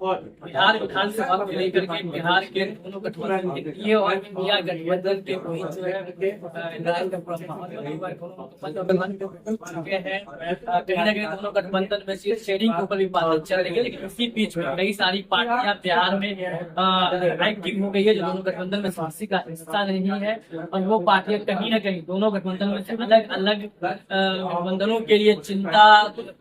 बिहार विधानसभा को लेकर के बिहार के दोनों गठबंधन और इंडिया गठबंधन के बीच चुके हैं। कहीं ना कहीं दोनों गठबंधन में सीट शेयरिंग के ऊपर भी बात चल रही है, लेकिन इसी बीच में कई सारी पार्टियां बिहार में एक्टिव हो गई है जो दोनों गठबंधन में किसी का हिस्सा नहीं है, और वो पार्टियां कहीं ना कहीं दोनों गठबंधन में से अलग अलग गठबंधनों के लिए चिंता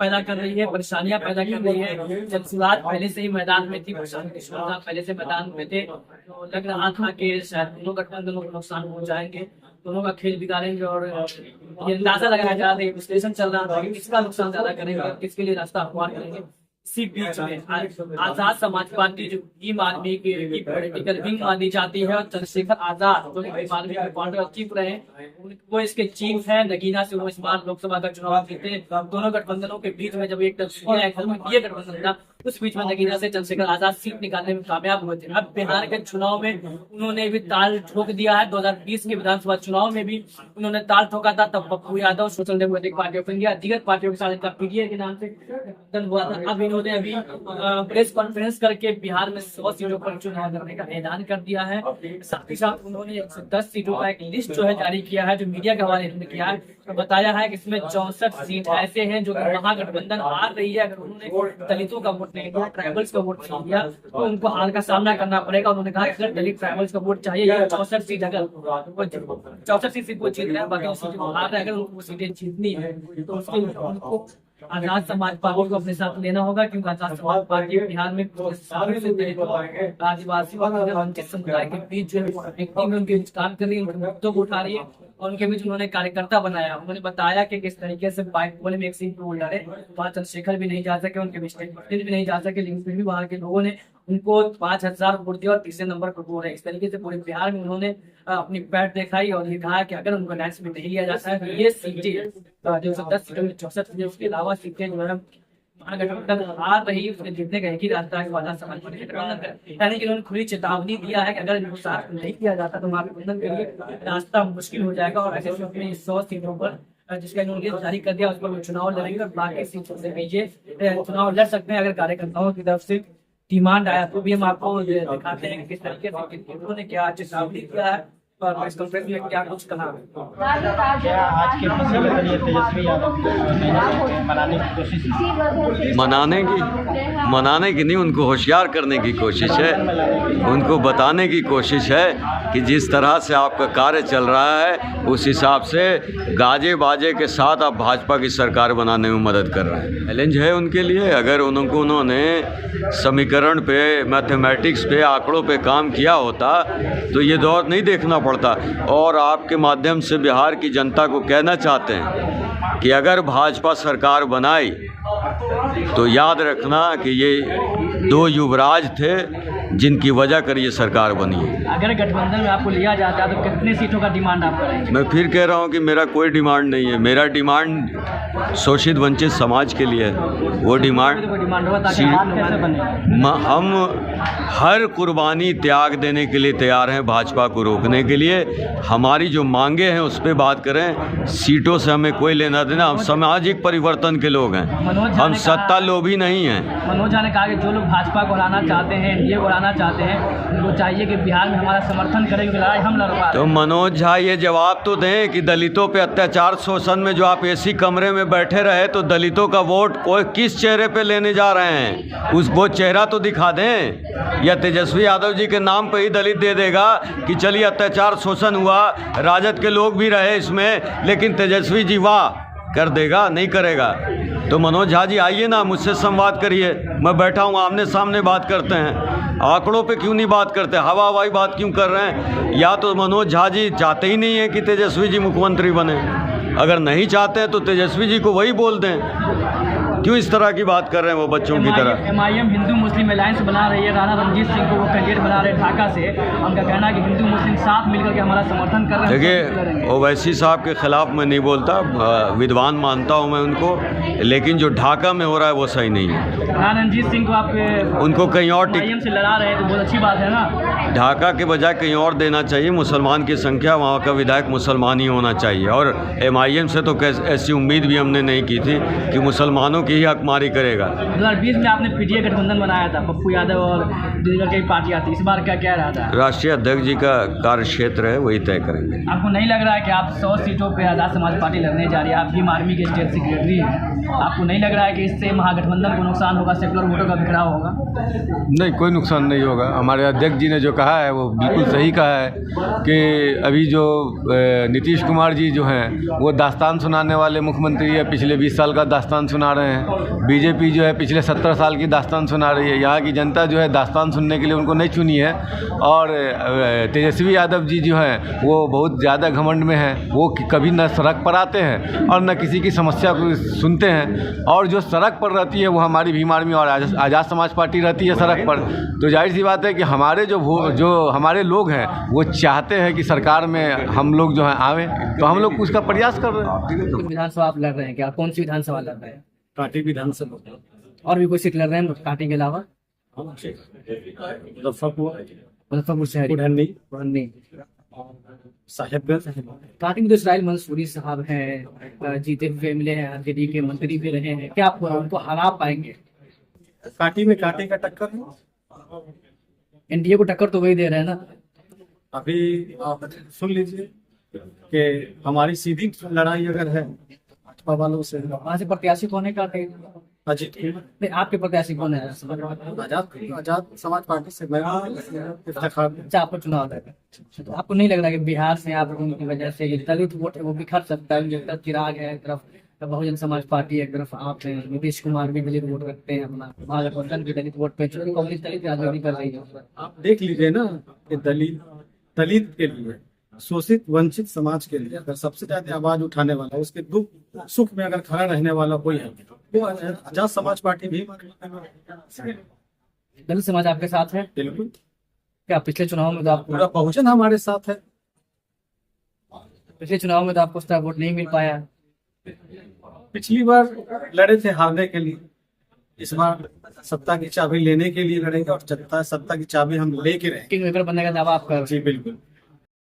पैदा कर रही है, परेशानियां पैदा कर रही है। जब शुरुआत पहले से ही मैदान में थी, प्रशांत किशोर साहब पहले से मैदान में थे, तो लग रहा था कि शायद दोनों गठबंधनों को नुकसान पहुंचाएंगे, दोनों का खेल बिगाड़ेंगे, और ये अंदाजा लगाया जा रहा है, विश्लेषण चल रहा था कि किसका नुकसान ज्यादा करेंगे, किसके लिए रास्ता अखबार करेंगे। इसी बीच में आजाद समाज पार्टी जो भीम आर्मी की पॉलिटिकल विंग मानी जाती है, और चंद्रशेखर आजाद जो भीम आर्मी के पार्टी चीफ रहे, वो इसके चीफ है। नगीना से वो इस बार लोकसभा का चुनाव जीते। दोनों गठबंधनों के बीच में जब एक गठबंधन था, उस बीच में नगीना से चंद्रशेखर आजाद सीट निकालने में कामयाब हुए थे। अब बिहार के चुनाव में उन्होंने भी ताल ठोक दिया है। 2020 के विधानसभा चुनाव में भी उन्होंने ताल ठोका था, तब Pappu Yadav social democratic party of India अधिगत पार्टियों के साथ पीडीए के नाम से गठबंधन हुआ था। अब इन्होंने अभी प्रेस कॉन्फ्रेंस करके बिहार में 100 सीटों पर चुनाव लड़ने का ऐलान कर दिया है। साथ ही साथ उन्होंने 110 सीटों का एक लिस्ट जो है जारी किया है, जो मीडिया के हवाले से किया है, तो बताया है कि इसमें 64 सीट ऐसे हैं जो महागठबंधन हार रही है। अगर उन्होंने दलितों का वोट नहीं दिया, ट्राइबल्स का वोट नहीं दिया, तो उनको हार का सामना करना पड़ेगा। उन्होंने कहा कि अगर दलित ट्राइबल्स का वोट चाहिए, 64 सीट अगर 64 सीट वो जीत रहे हैं, बाकी सीटें वो हार रहे हैं, अगर उनको सीटें जीतनी है तो उसके लिए उनको आजाद समाज पार्टी को अपने साथ लेना होगा, क्योंकि आजाद समाज पार्टी बिहार में आदिवासी और वंचित समुदाय के बीच जो है उनके काम कर रही है, उनके मुद्दों को उठा रही है, और उनके बीच उन्होंने कार्यकर्ता बनाया। उन्होंने बताया कि किस तरीके से बाइपोल में एक सीट पे लड़े, वहाँ चंद्रशेखर भी नहीं जा सके, उनके भी नहीं जा सके, लेकिन फिर भी वहाँ के लोगों ने उनको 5000 वोट दिया और तीसरे नंबर पर वो रहे। इस तरीके से पूरे बिहार में उन्होंने अपनी पैठ दिखाई और ये कहा कि अगर उनको लाइन्स में नहीं लिया जाता है तो ये सीटें जो 10 सीटों में 64 सीटें, उसके अलावा सीटें जो है महागठबंधन हार रही, उसने जीतने का एक ही रास्ता है आजाद समाज पार्टी गठबंधन। यानी कि उन्होंने खुली चेतावनी दिया है कि अगर इनको साथ नहीं किया जाता तो महागठबंधन के लिए रास्ता मुश्किल हो जाएगा, और ऐसे में 100 सीटों पर जिसका इन्होंने जारी कर दिया उस पर वो चुनाव लड़ेंगे, और बाकी सीटों से भी ये चुनाव लड़ सकते हैं अगर कार्यकर्ताओं की तरफ से डिमांड आया। तो भी हम आपको दिखाते हैं कि किस तरीके से उन्होंने क्या चेतावनी दिया है और प्रेस कॉन्फ्रेंस में क्या कुछ कहा। क्या आज के तेजस्वी यादव मनाने की कोशिश, मनाने की नहीं, उनको होशियार करने की कोशिश है, उनको बताने की कोशिश है कि जिस तरह से आपका कार्य चल रहा है उस हिसाब से गाजे बाजे के साथ आप भाजपा की सरकार बनाने में मदद कर रहे हैं। चैलेंज है उनके लिए। अगर उन्होंने समीकरण पे, मैथमेटिक्स पे, आंकड़ों पे काम किया होता तो ये दौर नहीं देखना पड़ता। और आपके माध्यम से बिहार की जनता को कहना चाहते हैं कि अगर भाजपा सरकार बनाई तो याद रखना कि ये 2 युवराज थे जिनकी वजह कर ये सरकार बनी है। अगर गठबंधन में आपको लिया जाता है तो कितने सीटों का डिमांड आप करेंगे? मैं फिर कह रहा हूँ कि मेरा कोई डिमांड नहीं है। मेरा डिमांड शोषित वंचित समाज के लिए है। वो डिमांड हम हर कुर्बानी त्याग देने के लिए तैयार हैं भाजपा को रोकने के लिए। हमारी जो मांगे हैं उस पर बात करें, सीटों से हमें कोई लेना देना। हम सामाजिक परिवर्तन के लोग हैं, हम सत्ता लोभी नहीं हैं। मनोज झा ने कहा कि जो लोग भाजपा को लाना चाहते हैं, एनडीए को लाना चाहते हैं, उनको चाहिए कि बिहार में हमारा समर्थन करें, लड़ाई हम लड़ पा। तो मनोज झा ये जवाब तो दें कि दलितों पे अत्याचार शोषण में जो आप एसी कमरे में बैठे रहे, तो दलितों का वोट कोई किस चेहरे पे लेने जा रहे हैं, वो चेहरा तो दिखा दें। या तेजस्वी यादव जी के नाम पे ही दलित दे देगा कि चलिए अत्याचार शोषण हुआ, राजद के लोग भी रहे इसमें, लेकिन तेजस्वी जी वाह कर देगा, नहीं करेगा। तो मनोज झा जी आइए ना, मुझसे संवाद करिए, मैं बैठा हूँ, आमने सामने बात करते हैं। आंकड़ों पे क्यों नहीं बात करते, हवा हवाई बात क्यों कर रहे हैं? या तो मनोज झा जी चाहते ही नहीं है कि तेजस्वी जी मुख्यमंत्री बने। अगर नहीं चाहते हैं तो तेजस्वी जी को वही बोल दें। क्यों इस तरह की बात कर रहे हैं वो बच्चों की तरह? MIM हिंदू मुस्लिम अलायंस बना रही है, राणा रणजीत सिंह को वो कैंडिडेट बना रहे ढाका से। उनका कहना है कि हिंदू मुस्लिम साथ मिलकर के हमारा समर्थन कर रहे हैं। देखिए, ओवैसी साहब के खिलाफ मैं नहीं बोलता, विद्वान मानता हूँ मैं उनको, लेकिन जो ढाका में हो रहा है वो सही नहीं है। राणा रणजीत सिंह को आप उनको कहीं और MIM से लड़ा रहे हैं तो बहुत अच्छी बात है ना। ढाका के बजाय कहीं और देना चाहिए। मुसलमान की संख्या, वहाँ का विधायक मुसलमान ही होना चाहिए। और MIM से तो ऐसी उम्मीद भी हमने नहीं की थी कि मुसलमानों की की ही हकमारी करेगा। 2020 में आपने पीडीए गठबंधन बनाया था, पप्पू यादव और दीगर कई पार्टियां थी, इस बार क्या रहा था? राष्ट्रीय अध्यक्ष जी का कार्य क्षेत्र है, वही तय करेंगे। आपको नहीं लग रहा है कि आप 100 सीटों पे आज़ाद समाज पार्टी लड़ने जा रही है? आप भीम आर्मी के स्टेट सेक्रेटरी हैं, आपको नहीं लग रहा है कि इससे महागठबंधन को नुकसान होगा, सेकुलर वोटों का बिखराव होगा? नहीं, कोई नुकसान नहीं होगा। हमारे अध्यक्ष जी ने जो कहा है वो बिल्कुल सही कहा है कि अभी जो नीतीश कुमार जी जो हैं वो दास्तान सुनाने वाले मुख्यमंत्री है, पिछले 20 साल का दास्तान सुना रहे हैं। बीजेपी जो है पिछले 17 साल की दास्तान सुना रही है। यहाँ की जनता जो है दास्तान सुनने के लिए उनको नहीं चुनी है। और तेजस्वी यादव जी जो हैं वो बहुत ज़्यादा घमंड में हैं। वो कभी न सड़क पर आते हैं और न किसी की समस्या को सुनते हैं। और जो सड़क पर रहती है वो हमारी भीम आर्मी और आज़ाद समाज पार्टी रहती है सड़क पर। तो जाहिर सी बात है कि हमारे जो हमारे लोग हैं वो चाहते हैं कि सरकार में हम लोग जो हैं आवें, तो हम लोग उसका प्रयास कर रहे हैं। विधानसभा आप लड़ रहे हैं क्या? कौन सी विधानसभा लड़ रहे हैं? कांटी विधानसभा, और भी कोई सीट लड़ रहे हैं पार्टी के अलावा? मुजफ्फरपुर शहरी, पुरंदी, साहेबगंज। पार्टी में तो इसराइल मंसूरी साहब हैं, जीते हुए मिले हैं, आरजेडी के मंत्री भी रहे हैं, क्या आप उनको हरा पाएंगे? कांटी में कांटे का टक्कर है। एनडीए को टक्कर तो वही दे रहे हैं ना। अभी आप सुन लीजिए कि हमारी सीधी लड़ाई अगर है भाजपा वालों से, वहाँ से प्रत्याशी कौन है? क्या अजीत कुमार, नहीं, आपके प्रत्याशी कौन है? आजाद समाज पार्टी से मैं इफ्तिखार। अच्छा, आपको चुनाव लगा, तो आपको नहीं लग रहा कि बिहार से आप उनकी वजह से ये दलित वोट है वो बिखर सकता है? एक तरफ चिराग है, एक तरफ बहुजन समाज पार्टी, एक तरफ आप हैं, नीतीश कुमार भी दलित वोट रखते हैं, अपना महागठबंधन भी दलित वोट पे, चूंकि कांग्रेस दलित राजनीति कर रही है। आप देख लीजिए ना कि दलित के लिए, शोषित वंचित समाज के लिए अगर सबसे ज्यादा आवाज उठाने वाला, उसके दुख सुख में अगर खड़ा रहने वाला कोई है वो आजाद समाज पार्टी भी। दलित समाज आपके साथ है? बिल्कुल। क्या पिछले चुनाव में तो आपको पूरा बहुजन हमारे साथ है। पिछले चुनाव में तो आपको उस तरह वोट नहीं मिल पाया? पिछली बार लड़े थे हारने के लिए, इस बार सत्ता की चाबी लेने के लिए लड़ेंगे और सत्ता की चाबी हम लेके रहेंगे। किंग मेकर बनने का दावा आप कर रहे हैं? जी बिल्कुल।